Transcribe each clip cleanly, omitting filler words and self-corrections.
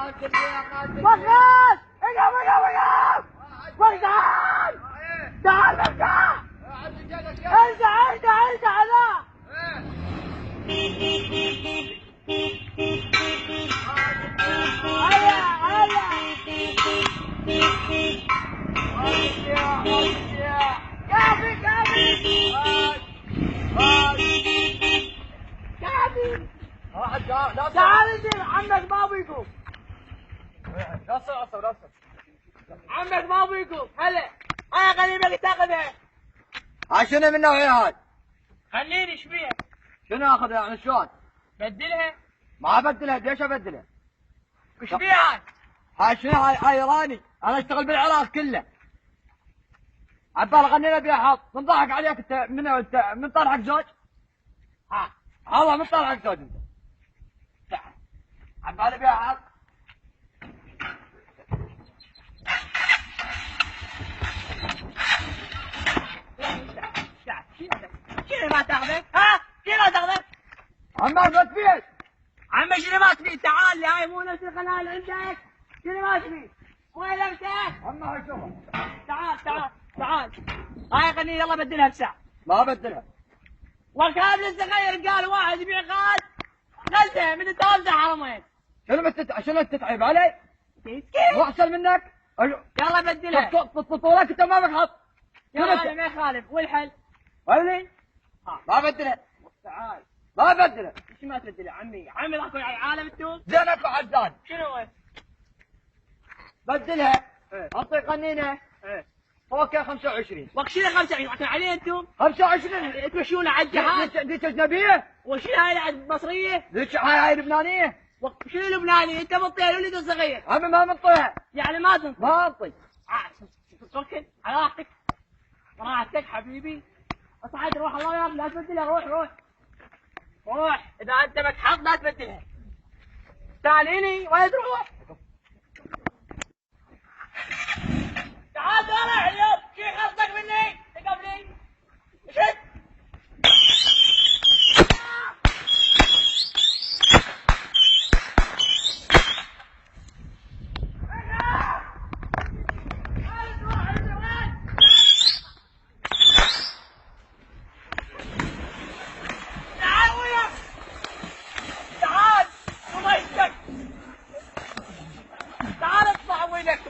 وقف! اقف اقف اقف! وقف! تعال ارجع! ارجع لا! تعال انت عمك ما بيقوم. رصر عمك ما بيقوم. هلا هاي غريبة تاخذها. هاي شنو من نوعية هاي؟ خليني ايش بيها؟ شنو اخذها يعني شلون؟ بدلها. ما ابدلها، ليش ابدلها؟ ايش بيها؟ هاي شنو هاي ايراني، انا اشتغل بالعراق كله. عبال غنينا بيها حظ، من ضحك عليك انت من طلعك زوج؟ ها والله من طلعك زوج انت. عبالي بيها حظ. شنو ما تاخذك؟ ها؟ شنو ما تاخذك؟ عمار ما تفيد. عمي شنو ما تبي؟ تعال لي، هاي مو نفس القناة عندك. شنو ما تبي؟ وين لمسك؟ عمار هاي شوفها. تعال هاي خليني يلا بدلها بساعة. ما ابدلها. وكان الصغير قال واحد يبيع غزة من التوزع حرمين. شنو تتعب علي؟ مو احسن منك؟ يلا بدلها. طولك انت ما بك حظ. يلا ما يخالف. والحل؟ ويلي؟ ما بدلها. تعال. ما بدلها. ايش ما تبدلها عمي راح تكون على عالم التوب. زينك وعزان. شنو هو؟ بدلها. ايه. اعطي قنينه. ايه. فوقها 25. وكشيله 25 راح عليه انتم؟ 25 تمشون على الجهاز. ذيك اجنبيه؟ وشنو هاي المصريه؟ ذيك هاي لبنانيه؟ شنو لبناني؟ انت مطيع الولد الصغير. عمي ما منطيها. يعني ما تنطي. ما انطي. توكل على راحتك. راحتك حبيبي. اصعد روح الله يرضى لا تبدلها. روح اذا انت بك حظ لا تبدلها. تعال هني وين تروح؟ تعال طالع اليوم. شي خلصك مني؟ تقبلي؟ شد.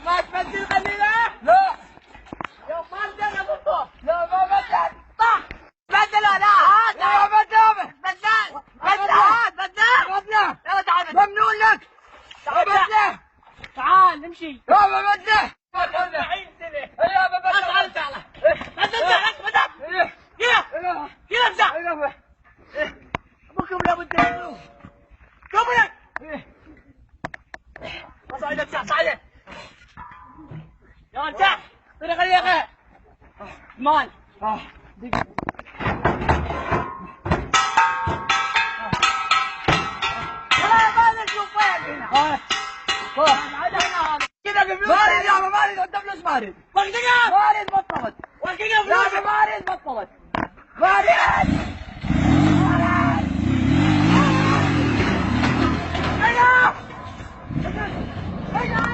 ما تبدل قليلة؟ لا. يوم ما بدل بالطوف. لا ما بدل. طح. بدله لا هات. لا بدل. بدله. يلا تعال بدل. ممنون لك. بدله. تعال نمشي. لا ما بدله. 40 سنة. لا ما بدله. تعال ان شاء الله. بدل. كذا امزح. ابوكم لابد. قبلك. صعد امزح صعد. يا امزح. طريق اليقين. مال. مارد يا مارد انت فلوس مارد. مارد بطلت. لا مارد بطلت. مارد. ايوه.